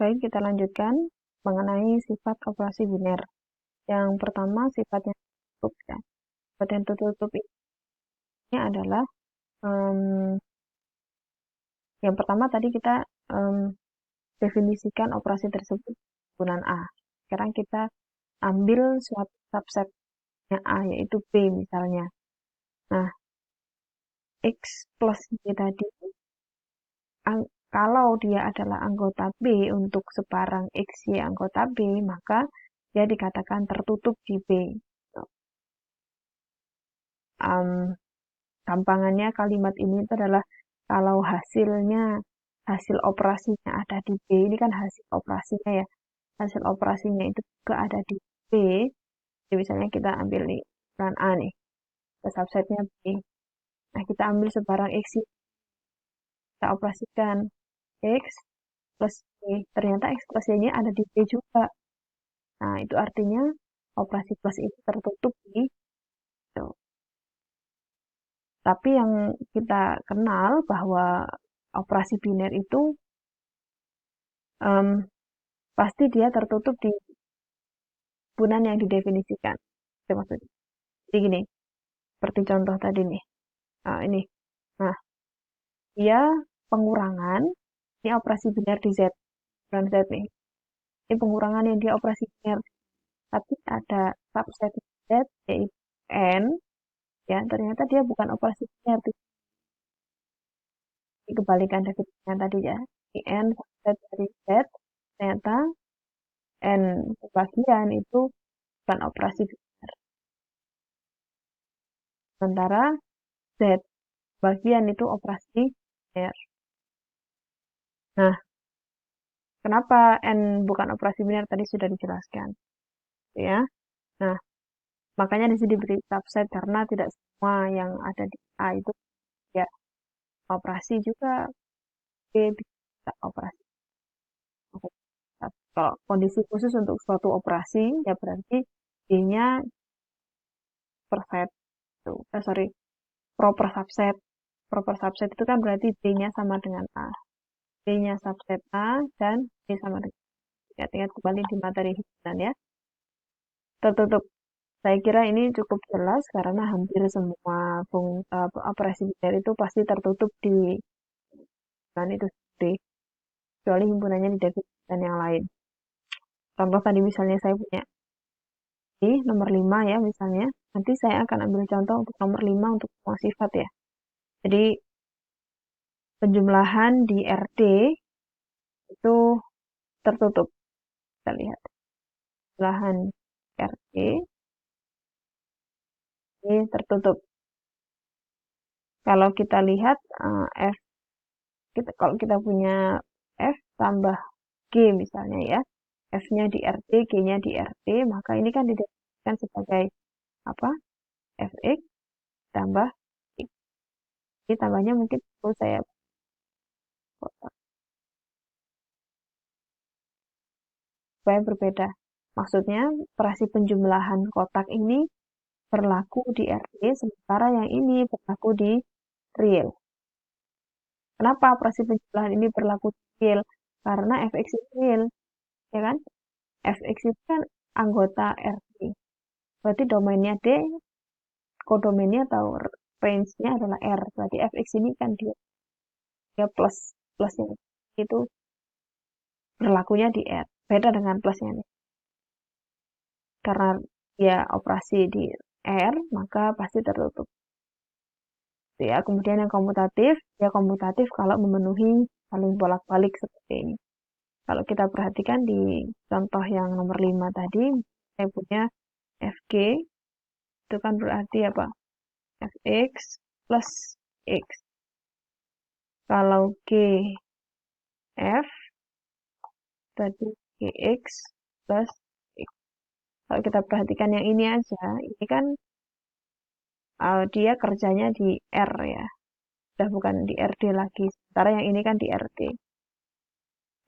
Baik, kita lanjutkan mengenai sifat operasi biner. Yang pertama, sifat yang tertutup. Ya. Sifat yang tertutup ini adalah yang pertama tadi kita definisikan operasi tersebut penggunaan A. Sekarang kita ambil suatu subsetnya A, yaitu B misalnya. Nah, X plus Y tadi, kalau dia adalah anggota B untuk sebarang X, Y anggota B, maka dia dikatakan tertutup di B. Gampangannya kalimat ini itu adalah kalau hasil operasinya ada di B, ini kan hasil operasinya ya, hasil operasinya itu juga ada di B, jadi misalnya kita ambil nih, ukuran A nih, subsetnya B, nah kita ambil sebarang X, kita operasikan X plus Y, ternyata X plus Y-nya ada di B juga, nah itu artinya operasi plus itu tertutup di itu. Tapi yang kita kenal bahwa operasi biner itu pasti dia tertutup di hubungan yang didefinisikan. Itu maksudnya. Jadi gini, seperti contoh tadi nih. Nah, ini. Nah, dia pengurangan, ini operasi biner di Z. Ukuran Z nih. Ini pengurangan yang dia operasi biner. Tapi ada subset Z, yaitu N. Ya, ternyata dia bukan operasi biner. Ini kebalikan definisinya tadi ya. Di N subset dari Z, ternyata N sebagian itu bukan operasi biner. Sementara Z bagian itu operasi biner. Nah, kenapa N bukan operasi biner tadi sudah dijelaskan, ya. Nah, makanya di sini diberi subset karena tidak semua yang ada di A itu ya operasi juga, B bisa operasi. Kalau kondisi khusus untuk suatu operasi, ya berarti B-nya perfect. Sorry, proper subset. Proper subset itu kan berarti B-nya sama dengan A. B-nya subset A dan B sama dengan ingat-ingat kembali di materi himpunan ya. Tertutup. Saya kira ini cukup jelas karena hampir semua operasi biner itu pasti tertutup di himpunan itu sendiri. Kecuali himpunannya didefinisikan yang lain. Contoh tadi misalnya saya punya ini nomor 5 ya misalnya. Nanti saya akan ambil contoh untuk nomor 5 untuk semua sifat ya. Jadi penjumlahan di RD itu tertutup. Kita lihat. Penjumlahan RD ini tertutup. Kalau kita lihat F, kalau kita punya F tambah G misalnya ya, F-nya di RT, G-nya di RT, maka ini kan didefinisikan sebagai apa? Fx tambah X. Ini tambahnya mungkin perlu saya kotak supaya berbeda. Maksudnya operasi penjumlahan kotak ini berlaku di RT, sementara yang ini berlaku di real. Kenapa operasi penjumlahan ini berlaku di real? Karena Fx itu real, ya kan? Fx itu kan anggota RT. Berarti domainnya D, kodomainnya atau range-nya adalah R. Berarti Fx ini kan dia plusnya itu berlakunya di R. Beda dengan plusnya nih. Karena dia operasi di R, maka pasti tertutup. Ya, kemudian yang komutatif, ya komutatif kalau memenuhi saling bolak-balik seperti ini. Kalau kita perhatikan di contoh yang nomor 5 tadi, saya punya Fg, itu kan berarti apa? Fx plus X. Kalau Gf, berarti Gx plus X. Kalau kita perhatikan yang ini aja, ini kan dia kerjanya di R ya. Sudah bukan di RD lagi. Sementara yang ini kan di RD.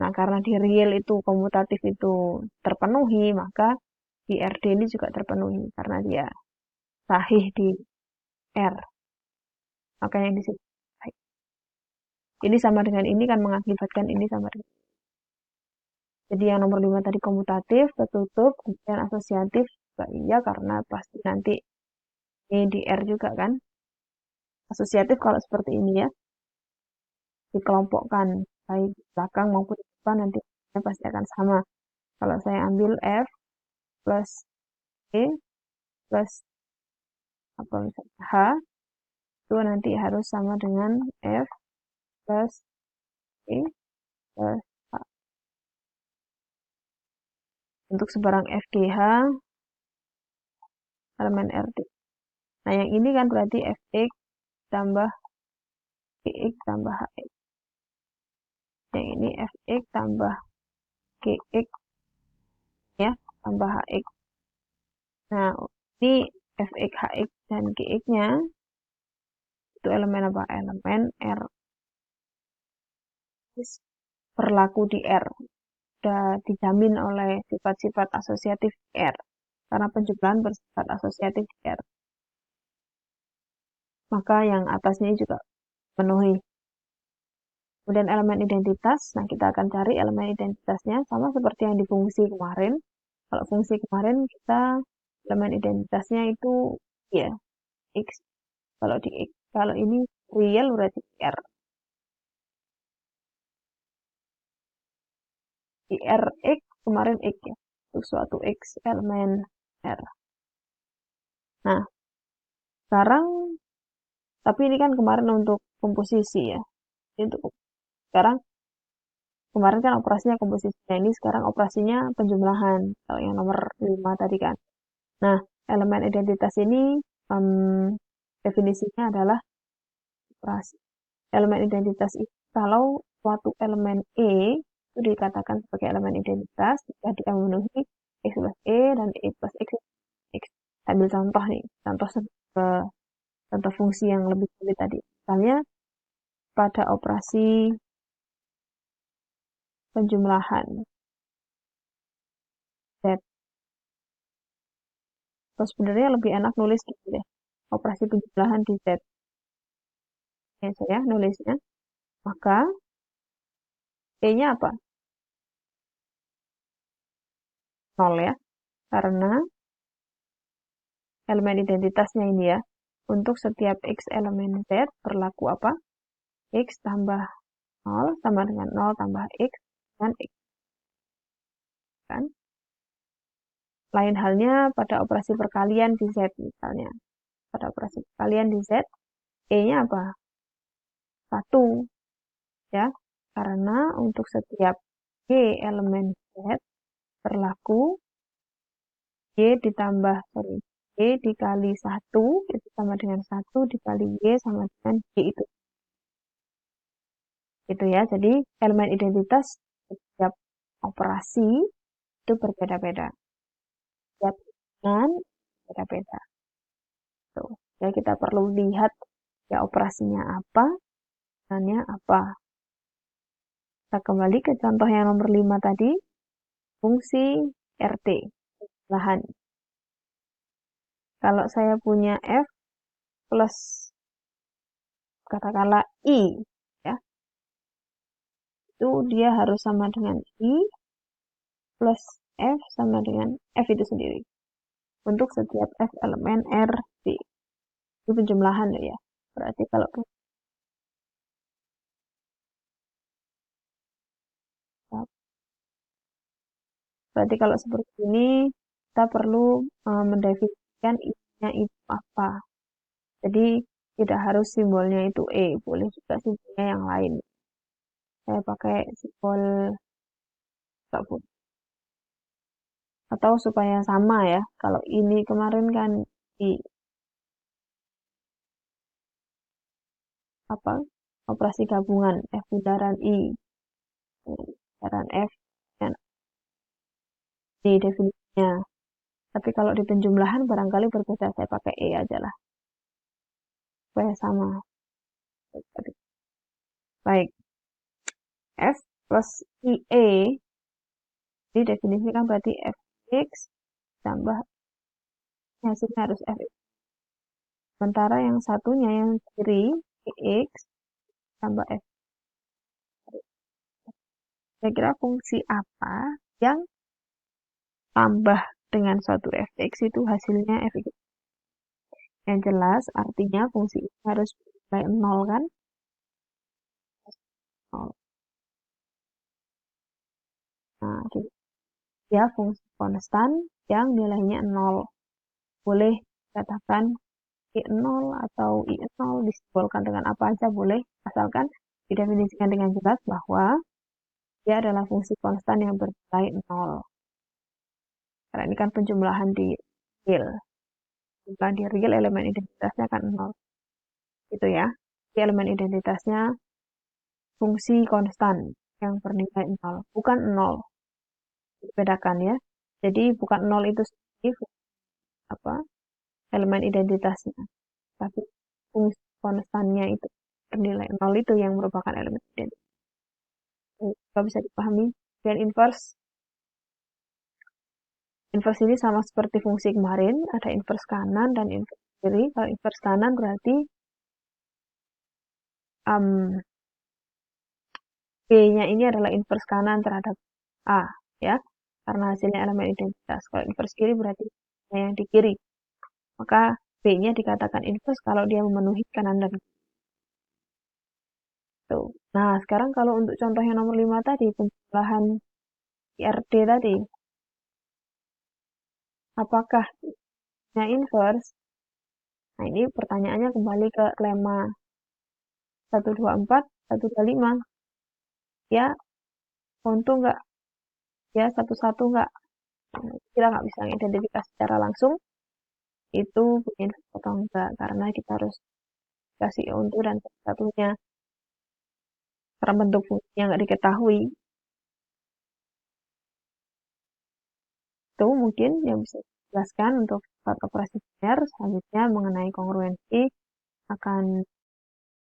Nah, karena di real itu komutatif itu terpenuhi, maka di RD ini juga terpenuhi karena dia sahih di R. Makanya di sini sahih. Ini sama dengan ini kan mengakibatkan ini sama dengan Jadi yang nomor 5 tadi komutatif, tertutup, kemudian asosiatif juga iya karena pasti nanti ini di R juga kan. Asosiatif kalau seperti ini ya, dikelompokkan baik di belakang maupun di depan nanti pasti akan sama. Kalau saya ambil F plus E plus apa misalnya H, itu nanti harus sama dengan F plus E plus H. Untuk sebarang FGH, elemen RT. Nah, yang ini kan berarti Fx tambah Gx tambah Hx. Yang ini Fx tambah Gx ya, tambah Hx. Nah, ini Fx, Hx, dan Gx-nya itu elemen apa? Elemen R. Berlaku di R. Sudah dijamin oleh sifat-sifat asosiatif R. Karena penjumlahan bersifat asosiatif di R. Maka yang atasnya juga memenuhi. Kemudian elemen identitas, nah kita akan cari elemen identitasnya sama seperti yang di fungsi kemarin. Kalau fungsi kemarin kita elemen identitasnya itu ya X. Kalau di X, kalau ini real berarti R. Di Rx kemarin X ya. Untuk suatu X elemen R. Nah, sekarang tapi ini kan kemarin untuk komposisi ya. Jadi untuk sekarang kemarin kan operasinya komposisi. Nah, ini sekarang operasinya penjumlahan. Kalau yang nomor 5 tadi kan. Nah, elemen identitas ini definisinya adalah operasi. Elemen identitas itu kalau suatu elemen E itu dikatakan sebagai elemen identitas jika dia memenuhi X plus E dan E plus X. X. Ambil contoh nih, contoh fungsi yang lebih sulit tadi. Misalnya pada operasi penjumlahan Z. Terus sebenarnya lebih enak nulis gitu deh. Operasi penjumlahan di Z. Ya, saya nulisnya. Maka E-nya apa? 0 ya. Karena elemen identitasnya ini ya. Untuk setiap X elemen Z berlaku apa? X tambah 0 sama dengan 0 tambah X dan X. Kan? Lain halnya pada operasi perkalian di Z misalnya. Pada operasi perkalian di Z, E-nya apa? 1. Ya, karena untuk setiap Y elemen Z berlaku Y ditambah, Y dikali 1 itu sama dengan 1 dikali Y sama dengan Y itu. Gitu ya, jadi elemen identitas setiap operasi itu berbeda-beda. Setiap hitungan berbeda-beda. Tuh. Ya, kita perlu lihat ya operasinya apa, hitungannya apa. Kita kembali ke contoh yang nomor 5 tadi, fungsi RT, lahan. Kalau saya punya F plus katakanlah I, ya, itu dia harus sama dengan I plus F sama dengan F itu sendiri. Untuk setiap F elemen RT. Itu penjumlahan ya. Berarti kalau seperti ini kita perlu mendefinisikan isinya itu apa. Jadi tidak harus simbolnya itu E, boleh juga simbolnya yang lain. Saya pakai simbol atau supaya sama ya. Kalau ini kemarin kan di apa? Operasi gabungan F bundaran I bundaran F dan di definisinya. Tapi kalau di penjumlahan barangkali berbeda, saya pakai E aja lah. Supaya sama. Baik. F plus IE didefinisikan berarti Fx tambah hasilnya harus Fx. Sementara yang satunya yang kiri X tambah F. Saya kira fungsi apa yang tambah dengan suatu fx itu hasilnya fx. Yang jelas artinya fungsi ini harus bernilai 0 kan? 0. Nah, dia fungsi konstan yang nilainya 0. Boleh katakan I0 atau I0 disimbolkan dengan apa aja boleh, asalkan didefinisikan dengan jelas bahwa dia adalah fungsi konstan yang bernilai 0. Karena ini kan penjumlahan di real. Jumlah di real elemen identitasnya kan 0. Gitu ya. Di elemen identitasnya fungsi konstan yang bernilai 0. Bukan 0. Dibedakan ya. Jadi bukan 0 itu sendiri apa elemen identitasnya. Tapi fungsi konstannya itu bernilai 0 itu yang merupakan elemen identitas. Kalau bisa dipahami. Dan inverse. Inverse ini sama seperti fungsi kemarin. Ada inverse kanan dan inverse kiri. Kalau inverse kanan berarti B-nya ini adalah inverse kanan terhadap A. Ya. Karena hasilnya elemen identitas. Kalau inverse kiri berarti yang di kiri. Maka B-nya dikatakan inverse kalau dia memenuhi kanan dan kiri. Tuh. Nah, sekarang kalau untuk contoh yang nomor 5 tadi, penjumlahan IRD tadi, apakah nya inverse? Nah, ini pertanyaannya kembali ke lemma 124, 125. Ya, kontu nggak? Ya, satu-satu nggak? Kita nggak bisa identifikasi secara langsung itu inverse atau enggak, karena kita harus kasih untuk dan satunya. Karena bentuk fungsinya nggak diketahui. Itu mungkin yang bisa dijelaskan untuk operasi linear. Selanjutnya mengenai kongruensi akan